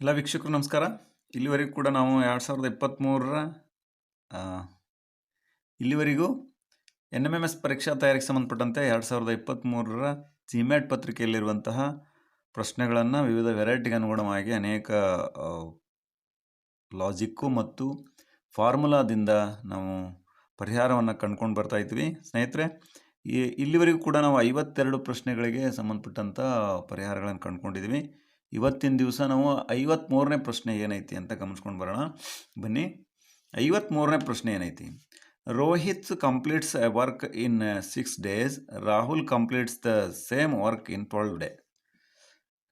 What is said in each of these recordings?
ಎಲ್ಲ ವೀಕ್ಷಕರು ನಮಸ್ಕಾರ. ಇಲ್ಲಿವರೆಗೂ ಕೂಡ ನಾವು 2023ರ ಇಲ್ಲಿವರೆಗೂ NMMS ಪರೀಕ್ಷಾ ತಯಾರಿಗೆ ಸಂಬಂಧಪಟ್ಟಂತೆ 2023ರ ಜಿಮ್ಯಾಟ್ ಪತ್ರಿಕೆಯಲ್ಲಿರುವಂತಹ ಪ್ರಶ್ನೆಗಳನ್ನು ವಿವಿಧ ವೆರೈಟಿಗೆ ಅನುಗುಣವಾಗಿ ಅನೇಕ ಲಾಜಿಕ್ಕು ಮತ್ತು ಫಾರ್ಮುಲಾದಿಂದ ನಾವು ಪರಿಹಾರವನ್ನು ಕಂಡುಕೊಂಡು ಬರ್ತಾ ಇದ್ವಿ. ಸ್ನೇಹಿತರೆ, ಇಲ್ಲಿವರೆಗೂ ಕೂಡ ನಾವು 52 ಪ್ರಶ್ನೆಗಳಿಗೆ ಸಂಬಂಧಪಟ್ಟಂಥ ಪರಿಹಾರಗಳನ್ನು ಕಂಡುಕೊಂಡಿದ್ವಿ. ಇವತ್ತಿನ ದಿವಸ ನಾವು 53ನೇ ಪ್ರಶ್ನೆ ಏನೈತಿ ಅಂತ ಗಮನಿಸ್ಕೊಂಡು ಬರೋಣ ಬನ್ನಿ. 53ನೇ ಪ್ರಶ್ನೆ ಏನೈತಿ? Rohit completes a work in 6 days, Rahul completes the same work in 12 days.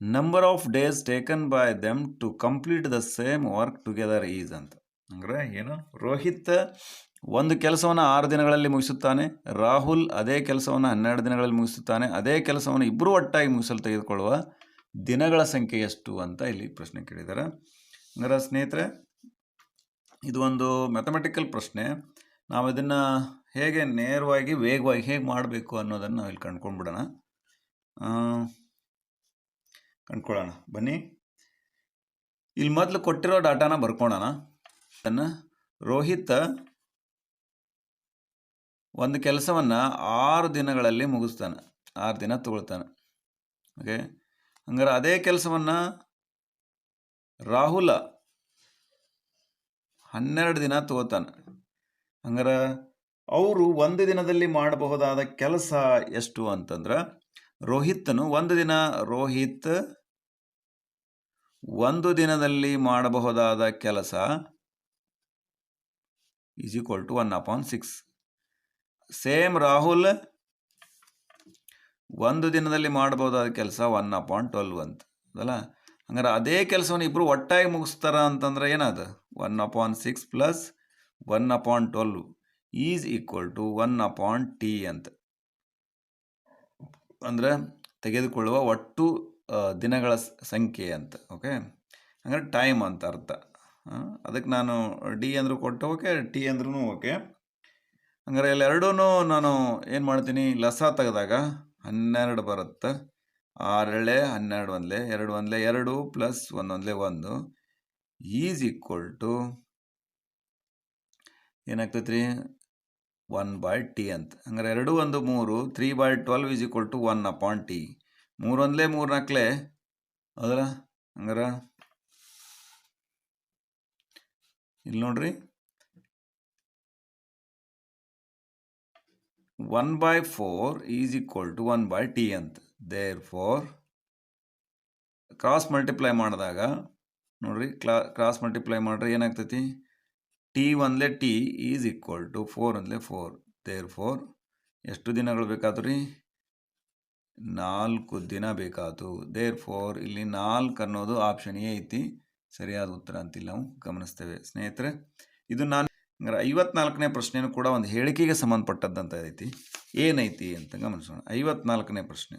Number of days taken by them to complete the same work together is ಅಂತ. ಅಂದರೆ ಏನು? ರೋಹಿತ್ ಒಂದು ಕೆಲಸವನ್ನು 6 ದಿನಗಳಲ್ಲಿ ಮುಗಿಸುತ್ತಾನೆ, ರಾಹುಲ್ ಅದೇ ಕೆಲಸವನ್ನು 12 ದಿನಗಳಲ್ಲಿ ಮುಗಿಸುತ್ತಾನೆ. ಅದೇ ಕೆಲಸವನ್ನು ಇಬ್ಬರು ಒಟ್ಟಾಗಿ ಮುಗಿಸಲು ತೆಗೆದುಕೊಳ್ಳುವ ದಿನಗಳ ಸಂಖ್ಯೆ ಎಷ್ಟು ಅಂತ ಇಲ್ಲಿ ಪ್ರಶ್ನೆ ಕೇಳಿದ್ದಾರೆ. ಅಂದರೆ ಸ್ನೇಹಿತರೆ, ಇದು ಒಂದು ಮ್ಯಾಥಮೆಟಿಕಲ್ ಪ್ರಶ್ನೆ. ನಾವು ಇದನ್ನು ಹೇಗೆ ನೇರವಾಗಿ ವೇಗವಾಗಿ ಹೇಗೆ ಮಾಡಬೇಕು ಅನ್ನೋದನ್ನು ನಾವು ಇಲ್ಲಿ ಕಂಡ್ಕೊಳ್ಳೋಣ ಬನ್ನಿ. ಇಲ್ಲಿ ಮೊದಲು ಕೊಟ್ಟಿರೋ ಡಾಟಾನ ಬರ್ಕೊಳ್ಳೋಣ. ಅದನ್ನು ರೋಹಿತ್ ಒಂದು ಕೆಲಸವನ್ನು 6 ದಿನಗಳಲ್ಲಿ ಮುಗಿಸ್ತಾನೆ, 6 ದಿನ ತಗೊಳ್ತಾನೆ. ಓಕೆ, ಹಂಗಾರೆ ಅದೇ ಕೆಲಸವನ್ನು ರಾಹುಲ 12 ದಿನ ತಗೋತಾನೆ. ಹಂಗಾರೆ ಅವರು ಒಂದು ದಿನದಲ್ಲಿ ಮಾಡಬಹುದಾದ ಕೆಲಸ ಎಷ್ಟು ಅಂತಂದ್ರೆ, ರೋಹಿತ್ ಒಂದು ದಿನದಲ್ಲಿ ಮಾಡಬಹುದಾದ ಕೆಲಸ is equal to 1/6. Same Rahul ಒಂದು ದಿನದಲ್ಲಿ ಮಾಡಬಹುದಾದ ಕೆಲಸ 1/12 ಅಂತ ಅದಲ್ಲ. ಹಂಗಾರೆ ಅದೇ ಕೆಲಸವನ್ನು ಇಬ್ಬರು ಒಟ್ಟಾಗಿ ಮುಗಿಸ್ತಾರ ಅಂತಂದ್ರೆ ಏನದು? 1/6 plus 1/12 is equal to 1/t ಅಂತ. ಅಂದರೆ ತೆಗೆದುಕೊಳ್ಳುವ ಒಟ್ಟು ದಿನಗಳ ಸಂಖ್ಯೆ ಅಂತ. ಓಕೆ, ಹಂಗಾರೆ ಟೈಮ್ ಅಂತ ಅರ್ಥ. ಅದಕ್ಕೆ ನಾನು ಡಿ ಅಂದರೂ ಕೊಟ್ಟು ಓಕೆ, ಟಿ ಅಂದ್ರೂ ಓಕೆ. ಹಂಗಾರೆ ಇಲ್ಲಿ ಎರಡೂ ನಾನು ಏನು ಮಾಡ್ತೀನಿ, ಲಸ ತೆಗೆದಾಗ 12 ಬರುತ್ತೆ. 6 12 ಒಂದಲೇ 2 ಒಂದಲೇ 2 ಪ್ಲಸ್ 1 ಒಂದಲೇ 1 ಈಸ್ ಈಕ್ವಲ್ ಟು ಏನಾಗ್ತೈತೆ ರೀ? 1/t ಅಂತ. ಹಂಗಾರೆ 2 1 3, 3/12 ಈಸ್ ಈಕ್ವಲ್ ಟು 1/t. 3 ಒಂದಲೇ 3 4 ಹೌದಲ್ಲ. ಹಂಗಾರೆ ಇಲ್ಲಿ ನೋಡ್ರಿ, 1/4 ಈಸ್ ಈಕ್ವಲ್ ಟು 1/t ಅಂತ. ದೇರ್ ಫೋರ್ ಕ್ರಾಸ್ ಮಲ್ಟಿಪ್ಲೈ ಮಾಡಿದಾಗ ನೋಡ್ರಿ, ಕ್ರಾಸ್ ಮಲ್ಟಿಪ್ಲೈ ಮಾಡ್ರೆ ಏನಾಗ್ತೈತಿ? ಟಿ ಒಂದಲೇ ಟಿ ಈಸ್ ಈಕ್ವಲ್ ಟು 4 ಒಂದಲೇ 4. ದೇರ್ ಫೋರ್ ಎಷ್ಟು ದಿನಗಳು ಬೇಕಾದ್ರು ರೀ? 4 ದಿನ ಬೇಕಾಯ್ತು. ದೇರ್ ಫೋರ್ ಇಲ್ಲಿ 4 ಅನ್ನೋದು ಆಪ್ಷನ್ ಎ ಐತಿ, ಸರಿಯಾದ ಉತ್ತರ ಅಂತಿಲ್ಲ ನಾವು ಗಮನಿಸ್ತೇವೆ. ಸ್ನೇಹಿತರೆ, ಇದು ನಾನು 54ನೇ ಪ್ರಶ್ನೆಯೂ ಕೂಡ ಒಂದು ಹೇಳಿಕೆಗೆ ಸಂಬಂಧಪಟ್ಟದ್ದಂತ ಐತಿ. ಏನೈತಿ ಅಂತ ಗಮನಿಸೋಣ. 54ನೇ ಪ್ರಶ್ನೆ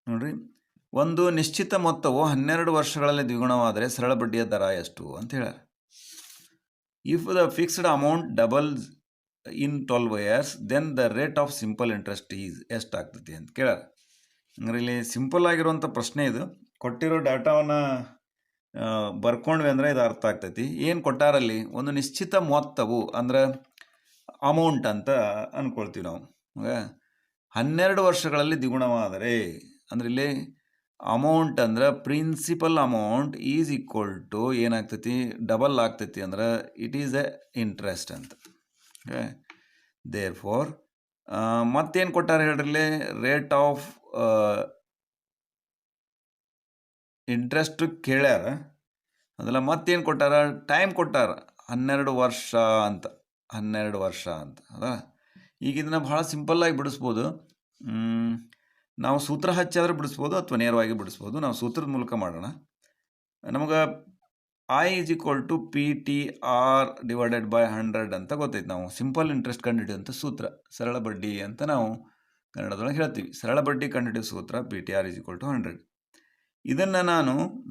ನೋಡ್ರಿ, ಒಂದು ನಿಶ್ಚಿತ ಮೊತ್ತವು 12 ವರ್ಷಗಳಲ್ಲಿ ದ್ವಿಗುಣವಾದರೆ ಸರಳ ಬಡ್ಡಿಯ ದರ ಎಷ್ಟು ಅಂತ ಹೇಳ್ಯಾರ. If the fixed amount doubles in 12 years, then the rate of simple interest is ಎಷ್ಟಾಗ್ತೈತಿ ಅಂತ ಕೇಳ್ಯಾರ. ಅಂದ್ರೆ ಇಲ್ಲಿ ಸಿಂಪಲ್ ಆಗಿರುವಂಥ ಪ್ರಶ್ನೆ ಇದು. ಕೊಟ್ಟಿರೋ ಡಾಟಾವನ್ನು ಬರ್ಕೊಂಡ್ವಿ ಅಂದರೆ ಇದು ಅರ್ಥ ಆಗ್ತೈತಿ. ಏನು ಕೊಟ್ಟಾರಲ್ಲಿ? ಒಂದು ನಿಶ್ಚಿತ ಮೊತ್ತವು ಅಂದ್ರೆ ಅಮೌಂಟ್ ಅಂತ ಅಂದ್ಕೊಳ್ತೀವಿ ನಾವು. 12 ವರ್ಷಗಳಲ್ಲಿ ದ್ವಿಗುಣವಾದರೆ ಅಂದ್ರೆ ಇಲ್ಲಿ ಅಮೌಂಟ್ ಅಂದ್ರೆ principal amount is equal to ಏನಾಗ್ತೈತಿ? ಡಬಲ್ ಆಗ್ತೈತಿ. ಅಂದ್ರೆ ಇಟ್ ಈಸ್ ಎ ಇಂಟ್ರೆಸ್ಟ್ ಅಂತ. ದೇರ್ ಫೋರ್ ಮತ್ತೇನು ಕೊಟ್ಟಾರ ಹೇಳ್ರಿ? ರೇಟ್ ಆಫ್ ಇಂಟ್ರೆಸ್ಟ್ ಕೇಳ್ಯಾರ. ಅದಲ್ಲ, ಮತ್ತೇನು ಕೊಟ್ಟಾರ? ಟೈಮ್ ಕೊಟ್ಟಾರ, 12 ವರ್ಷ ಅಂತ. 12 ವರ್ಷ ಅಂತ ಅದ. ಈಗ ಇದನ್ನು ಭಾಳ ಸಿಂಪಲ್ಲಾಗಿ ಬಿಡಿಸ್ಬೋದು. ನಾವು ಸೂತ್ರ ಹಚ್ಚಾದ್ರೆ ಬಿಡಿಸ್ಬೋದು ಅಥವಾ ನೇರವಾಗಿ ಬಿಡಿಸ್ಬೋದು. ನಾವು ಸೂತ್ರದ ಮೂಲಕ ಮಾಡೋಣ. ನಮಗೆ I is equal to PTR divided by 100 ಅಂತ ಗೊತ್ತೈತೆ. ನಾವು ಸಿಂಪಲ್ ಇಂಟ್ರೆಸ್ಟ್ ಕಂಡುಹಿಡಿಯುವಂಥ ಸೂತ್ರ, ಸರಳ ಬಡ್ಡಿ ಅಂತ ನಾವು ಕನ್ನಡದೊಳಗೆ ಹೇಳ್ತೀವಿ. ಸರಳ ಬಡ್ಡಿ ಕಂಡುಹಿಡಿಯೋ ಸೂತ್ರ PTR ಈಸ್ ಈಕ್ವಲ್ ಟು 100. ಇದನ್ನು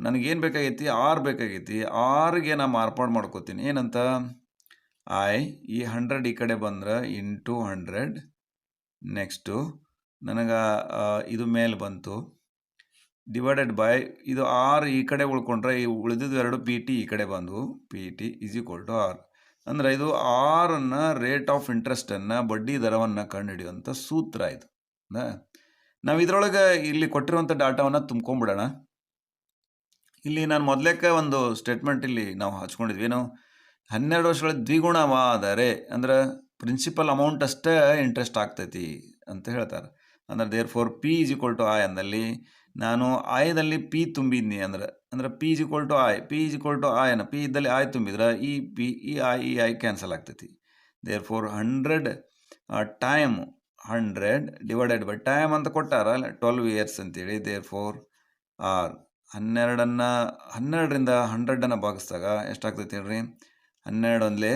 ನನಗೇನು ಬೇಕಾಗೈತಿ? ಆರ್ ಬೇಕಾಗೈತಿ. ಆರ್ಗೆ ನಾನು ಮಾರ್ಪಾಡು ಮಾಡ್ಕೋತೀನಿ. ಏನಂತ? ಈ 100 ಈ ಕಡೆ ಬಂದ್ರೆ ಇಂಟು 100. ನೆಕ್ಸ್ಟು ನನಗೆ ಇದು ಮೇಲೆ ಬಂತು. ಡಿವೈಡೆಡ್ ಬೈ ಇದು ಆರ್ ಈ ಕಡೆ ಉಳ್ಕೊಂಡ್ರೆ ಈ ಉಳಿದಿದ್ದು ಎರಡು ಪಿ ಟಿ ಈ ಕಡೆ ಬಂದವು, P T is equal to R. ಅಂದರೆ ಇದು ಆರನ್ನು ರೇಟ್ ಆಫ್ ಇಂಟ್ರೆಸ್ಟನ್ನು ಬಡ್ಡಿ ದರವನ್ನು ಕಂಡುಹಿಡಿಯುವಂಥ ಸೂತ್ರ ಇದು. ನಾವು ಇದರೊಳಗೆ ಇಲ್ಲಿ ಕೊಟ್ಟಿರುವಂಥ ಡಾಟಾವನ್ನು ತುಂಬ್ಕೊಂಬಿಡೋಣ. ಇಲ್ಲಿ ನಾನು ಮೊದಲೇಕ ಒಂದು ಸ್ಟೇಟ್ಮೆಂಟ್ ಇಲ್ಲಿ ನಾವು ಹಚ್ಕೊಂಡಿದ್ವಿ, ಏನು 12 ವರ್ಷಗಳ ದ್ವಿಗುಣವಾದರೆ ಅಂದ್ರೆ ಪ್ರಿನ್ಸಿಪಲ್ ಅಮೌಂಟ್ ಅಷ್ಟೇ ಇಂಟ್ರೆಸ್ಟ್ ಆಗ್ತೈತಿ ಅಂತ ಹೇಳ್ತಾರೆ. ಅಂದ್ರೆ therefore P is equal to I ಅಂದಲ್ಲಿ ನಾನು ಆಯದಲ್ಲಿ ಪಿ ತುಂಬಿದ್ನಿ ಅಂದ್ರೆ P is equal to I, P is equal to I ಅನ್ನ ಪಿ ಇದ್ದಲ್ಲಿ ಐ ತುಂಬಿದ್ರೆ ಈ ಪಿ ಈ ಐ ಕ್ಯಾನ್ಸಲ್ ಆಗ್ತೈತಿ. Therefore 100 time 100 divided by time ಅಂತ ಕೊಟ್ಟಾರ 12 ಇಯರ್ಸ್ ಅಂತೇಳಿ. ದೇರ್ ಫೋರ್ ಆರ್ 12ರಿಂದ 100 ಭಾಗಿಸಿದಾಗ ಎಷ್ಟಾಗ್ತೈತಿ ಹೇಳ್ರಿ? 12 ಒಂದಲೇ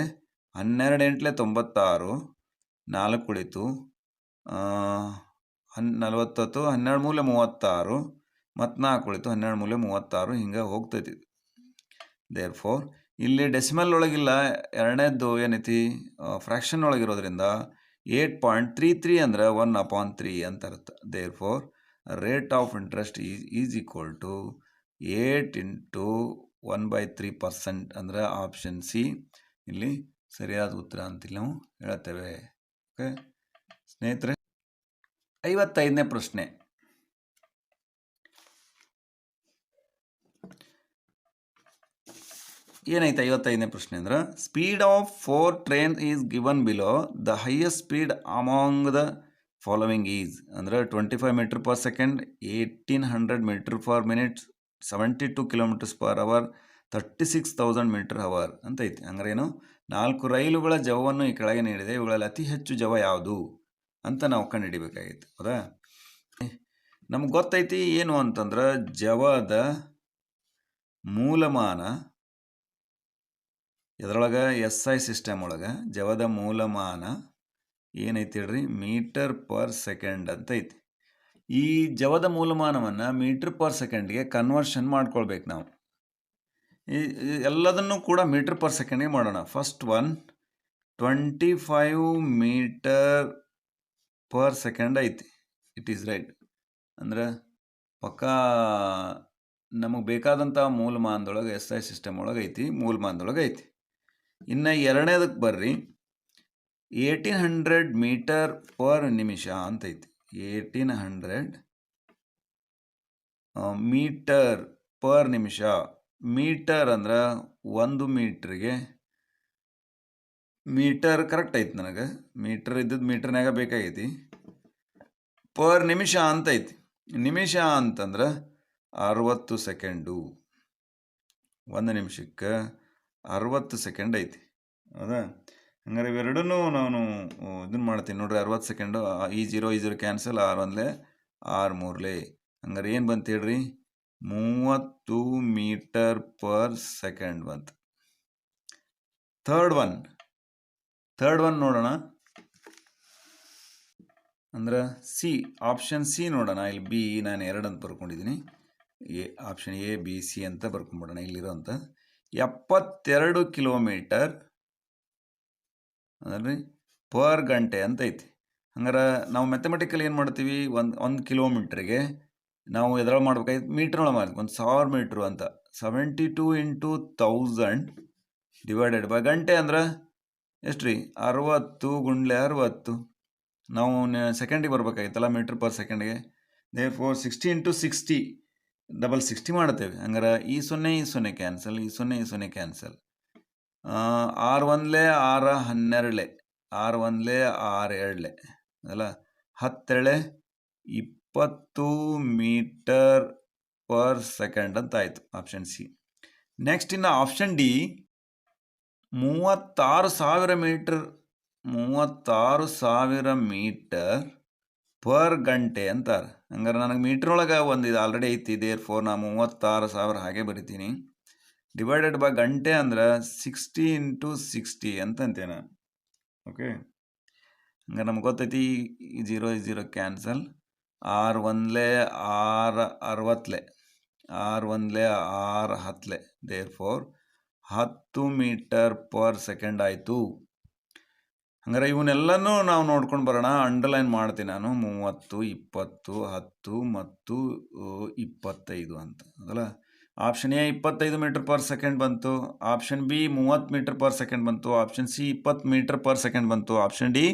12 ಎಂಟ್ಲೆ 96, 4 ಉಳಿತು 49, 12 ಮೂಲೆ 36 ಮತ್ತು 4 ಉಳಿತು 12 ಮೂಲೆ 36, ಹಿಂಗೆ ಹೋಗ್ತೈತಿ. ದೇರ್ ಫೋರ್ ಇಲ್ಲಿ ಡೆಸಿಮಲ್ ಒಳಗಿಲ್ಲ, ಎರಡನೇದ್ದು ಏನೈತಿ ಫ್ರ್ಯಾಕ್ಷನ್ ಒಳಗಿರೋದ್ರಿಂದ 8.33 ಅಂದ್ರೆ 1/3 ಅಂತ ಅರ್ಥ. Therefore rate of interest is equal to 8 × 1/3% ಅಂದರೆ ಆಪ್ಷನ್ ಸಿ ಇಲ್ಲಿ ಸರಿಯಾದ ಉತ್ತರ ಅಂತಿಲ್ಲ ನಾವು ಹೇಳ್ತೇವೆ. ಓಕೆ ಸ್ನೇಹಿತರೆ, 55ನೇ ಪ್ರಶ್ನೆ. ಏನೈತೆ 55ನೇ ಪ್ರಶ್ನೆ ಅಂದ್ರೆ, speed of 4 train is given below the highest speed among the following is ಅಂದ್ರೆ 25 metre per second, 1800 metre per minute, 72 kilometres per hour, 36,000 metre hour ಅಂತ ಐತಿ. ಅಂದ್ರೆ ಏನು, 4 ರೈಲುಗಳ ಜವವನ್ನು ಈ ಕೆಳಗೆ ನೀಡಿದೆ, ಇವುಗಳಲ್ಲಿ ಅತಿ ಹೆಚ್ಚು ಜವ ಯಾವುದು ಅಂತ ನಾವು ಕಂಡುಹಿಡಿಬೇಕಾಗಿತ್ತು. ಹೌದಾ? ನಮ್ಗೆ ಗೊತ್ತೈತಿ ಏನು ಅಂತಂದ್ರೆ, ಜವದ ಮೂಲಮಾನ ಇದರೊಳಗೆ ಎಸ್ ಐ ಸಿಸ್ಟಮ್ ಒಳಗೆ ಜವದ ಮೂಲಮಾನ ಏನೈತಿ ಹೇಳ್ರಿ? ಮೀಟರ್ ಪರ್ ಸೆಕೆಂಡ್ ಅಂತ ಐತಿ. ಈ ಜವದ ಮೂಲಮಾನವನ್ನು ಮೀಟರ್ ಪರ್ ಸೆಕೆಂಡ್ಗೆ ಕನ್ವರ್ಷನ್ ಮಾಡ್ಕೊಳ್ಬೇಕು ನಾವು. ಎಲ್ಲದನ್ನು ಕೂಡ ಮೀಟರ್ ಪರ್ ಸೆಕೆಂಡ್ಗೆ ಮಾಡೋಣ. First one 25 metre per second ಐತಿ. It is right. ಅಂದ್ರೆ ಪಕ್ಕಾ ನಮಗೆ ಬೇಕಾದಂಥ ಮೂಲಮಾನದೊಳಗೆ ಎಸ್ ಐ ಸಿಸ್ಟಮ್ ಒಳಗೆ ಐತಿ, ಮೂಲಮಾನದೊಳಗೆ ಐತಿ. ಇನ್ನು ಎರಡನೇದಕ್ಕೆ ಬರ್ರಿ, 1800 ಮೀಟರ್ ಪರ್ ನಿಮಿಷ ಅಂತೈತಿ. 1800 ಮೀಟರ್ ಪರ್ ನಿಮಿಷ. ಮೀಟರ್ ಅಂದ್ರೆ 1 ಮೀಟ್ರಿಗೆ ಮೀಟರ್ ಕರೆಕ್ಟ್ ಐತಿ. ನನಗೆ ಮೀಟರ್ ಇದ್ದದ್ದು ಮೀಟರ್ನಾಗ ಬೇಕಾಗೈತಿ. ಪರ್ ನಿಮಿಷ ಅಂತ ಐತಿ. ನಿಮಿಷ ಅಂತಂದ್ರೆ 60 ಸೆಕೆಂಡು. 1 ನಿಮಿಷಕ್ಕೆ 60 ಸೆಕೆಂಡ್ ಐತಿ. ಹೌದಾ? ಹಂಗಾರೆ ಇವೆರಡನ್ನೂ ನಾನು ಇದನ್ನು ಮಾಡ್ತೀನಿ ನೋಡ್ರಿ. 60 ಸೆಕೆಂಡು, ಈ 0 ಕ್ಯಾನ್ಸಲ್, 6 1 6 3 ಹಂಗಾರೆ ಏನು ಬಂತು ಹೇಳ್ರಿ? 30 ಮೀಟರ್ ಪರ್ ಸೆಕೆಂಡ್ ಬಂತು. ಥರ್ಡ್ ಒನ್ ನೋಡೋಣ. ಅಂದ್ರೆ ಸಿ, ಆಪ್ಷನ್ ಸಿ ನೋಡೋಣ. ಇಲ್ಲಿ ಬಿ ನಾನು 2 ಅಂತ ಬರ್ಕೊಂಡಿದ್ದೀನಿ. ಆಪ್ಷನ್ ಎ ಬಿ ಸಿ ಅಂತ ಬರ್ಕೊಂಡ್ಬಿಡೋಣ. ಇಲ್ಲಿರೋಂಥ 72 ಕಿಲೋಮೀಟರ್ ಅದಲ್ರಿ ಪರ್ ಗಂಟೆ ಅಂತ ಐತಿ. ಹಂಗಾರೆ ನಾವು ಮ್ಯಾಥಮೆಟಿಕಲ್ ಏನು ಮಾಡ್ತೀವಿ? ಒಂದು ಕಿಲೋಮೀಟ್ರಿಗೆ ನಾವು ಎದ್ರೊಳಗೆ ಮಾಡ್ಬೇಕಾಯ್ತು? ಮೀಟ್ರೊಳಗೆ ಮಾಡ್ತೀವಿ. 1000 ಮೀಟ್ರು ಅಂತ 72 × 1000 ಡಿವೈಡೆಡ್ ಬೈ ಗಂಟೆ ಅಂದ್ರೆ ಎಷ್ಟು ರೀ? 60 × 60. ನಾವು ಸೆಕೆಂಡಿಗೆ ಬರ್ಬೇಕಾಗಿತ್ತಲ್ಲ, ಮೀಟ್ರ್ ಪರ್ ಸೆಕೆಂಡ್ಗೆ. ದೇರ್ ಫೋರ್ 60 × 60 60 ಮಾಡ್ತೇವೆ. ಹಂಗಾರೆ ಈ 0 ಕ್ಯಾನ್ಸಲ್, ಈ 0 ಕ್ಯಾನ್ಸಲ್. 6 1 6 12, 6 1 6 2 ಅಲ್ಲ, 10 20 ಮೀಟರ್ ಪರ್ ಸೆಕೆಂಡ್ ಅಂತ ಆಯಿತು. Option C. ನೆಕ್ಸ್ಟ್ ಇನ್ನು option D 36,000 metre, 36,000 metre per ಗಂಟೆ ಅಂತಾರೆ. ಹಂಗಾರೆ ನನಗೆ ಮೀಟ್ರೊಳಗೆ ಒಂದು ಇದು ಆಲ್ರೆಡಿ ಐತಿ. ದೇರ್ ಫೋರ್ ನಾ 36,000 ಹಾಗೆ ಬರಿತೀನಿ. ಡಿವೈಡೆಡ್ ಬೈ ಗಂಟೆ ಅಂದ್ರೆ 60 × 60 ಅಂತಂತೆ ನಾನು. ಓಕೆ, ಹಂಗಾರೆ ನಮ್ಗೆ ಗೊತ್ತೈತಿ. 0 cancel. 6 1 6 60, 6 1 6 10. Therefore 10 metre per second ಆಯಿತು. ಹಂಗಾರೆ ಇವನ್ನೆಲ್ಲನೂ ನಾವು ನೋಡ್ಕೊಂಡು ಬರೋಣ. ಅಂಡರ್ಲೈನ್ ಮಾಡ್ತೀನಿ ನಾನು 30, 20, 10 ಮತ್ತು 25 ಅಂತ ಹೌದಲ್ಲ. Option A 25 metre per second ಬಂತು, option B 30 metre per second ಬಂತು, option C 20 metre per second ಬಂತು, option D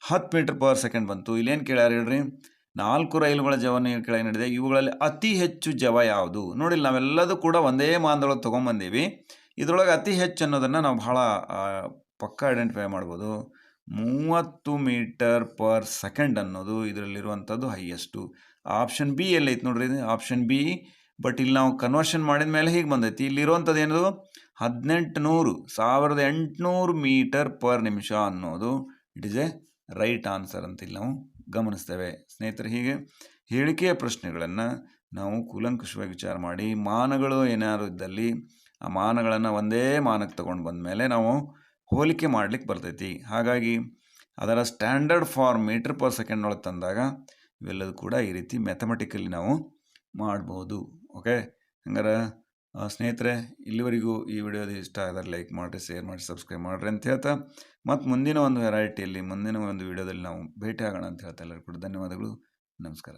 10 metre per second ಬಂತು. ಇಲ್ಲೇನು ಕೇಳ್ಯಾರ ಹೇಳ್ರಿ, 4 ರೈಲುಗಳ ಜವನ ಕೆಳಗೆ ನಡೆದಿದೆ, ಇವುಗಳಲ್ಲಿ ಅತಿ ಹೆಚ್ಚು ಜವ ಯಾವುದು? ನೋಡಿ, ನಾವೆಲ್ಲದೂ ಕೂಡ ಒಂದೇ ಮಾನದೊಳಗೆ ತೊಗೊಂಬಂದೀವಿ. ಇದರೊಳಗೆ ಅತಿ ಹೆಚ್ಚು ಅನ್ನೋದನ್ನು ನಾವು ಭಾಳ ಪಕ್ಕಾ ಐಡೆಂಟಿಫೈ ಮಾಡ್ಬೋದು. 30 ಮೀಟರ್ ಪರ್ ಸೆಕೆಂಡ್ ಅನ್ನೋದು ಇದರಲ್ಲಿರುವಂಥದ್ದು ಹೈಯೆಸ್ಟು. ಆಪ್ಷನ್ ಬಿ ಎಲ್ಲೈತೆ ನೋಡ್ರಿ, ಆಪ್ಷನ್ ಬಿ. ಬಟ್ ಇಲ್ಲಿ ನಾವು ಕನ್ವರ್ಷನ್ ಮಾಡಿದ ಮೇಲೆ ಹೀಗೆ ಬಂದೈತಿ. ಇಲ್ಲಿರುವಂಥದ್ದು ಏನದು 1800 ಮೀಟರ್ ಪರ್ ನಿಮಿಷ ಅನ್ನೋದು it is A right answer ಅಂತ ಇಲ್ಲಿ ನಾವು ಗಮನಿಸ್ತೇವೆ ಸ್ನೇಹಿತರೆ. ಹೀಗೆ ಹೇಳಿಕೆಯ ಪ್ರಶ್ನೆಗಳನ್ನು ನಾವು ಕೂಲಂಕುಷವಾಗಿ ವಿಚಾರ ಮಾಡಿ, ಮಾನಗಳು ಏನಾದ್ರು ಇದ್ದಲ್ಲಿ ಆ ಮಾನಗಳನ್ನು ಒಂದೇ ಮಾನಕ್ಕೆ ತೊಗೊಂಡು ಬಂದ ಮೇಲೆ ನಾವು ಹೋಲಿಕೆ ಮಾಡಲಿಕ್ಕೆ ಬರ್ತೈತಿ. ಹಾಗಾಗಿ ಅದರ standard form metre per second ಒಳಗೆ ತಂದಾಗ ಇವೆಲ್ಲದೂ ಕೂಡ ಈ ರೀತಿ ಮ್ಯಾಥಮೆಟಿಕಲಿ ನಾವು ಮಾಡ್ಬೋದು. ಓಕೆ, ಹಂಗಾರೆ ಸ್ನೇಹಿತರೆ, ಇಲ್ಲಿವರೆಗೂ ಈ ವಿಡಿಯೋದು ಇಷ್ಟ ಆದರೆ ಲೈಕ್ ಮಾಡಿರಿ, ಶೇರ್ ಮಾಡಿ, ಸಬ್ಸ್ಕ್ರೈಬ್ ಮಾಡಿರಿ ಅಂತ ಹೇಳ್ತಾ, ಮತ್ತು ಮುಂದಿನ ಒಂದು ವೆರೈಟಿಯಲ್ಲಿ ಮುಂದಿನ ಒಂದು ವಿಡಿಯೋದಲ್ಲಿ ನಾವು ಭೇಟಿ ಆಗೋಣ ಅಂತ ಹೇಳ್ತಾ ಎಲ್ಲರಿಗೂ ಕೂಡ ಧನ್ಯವಾದಗಳು. ನಮಸ್ಕಾರ.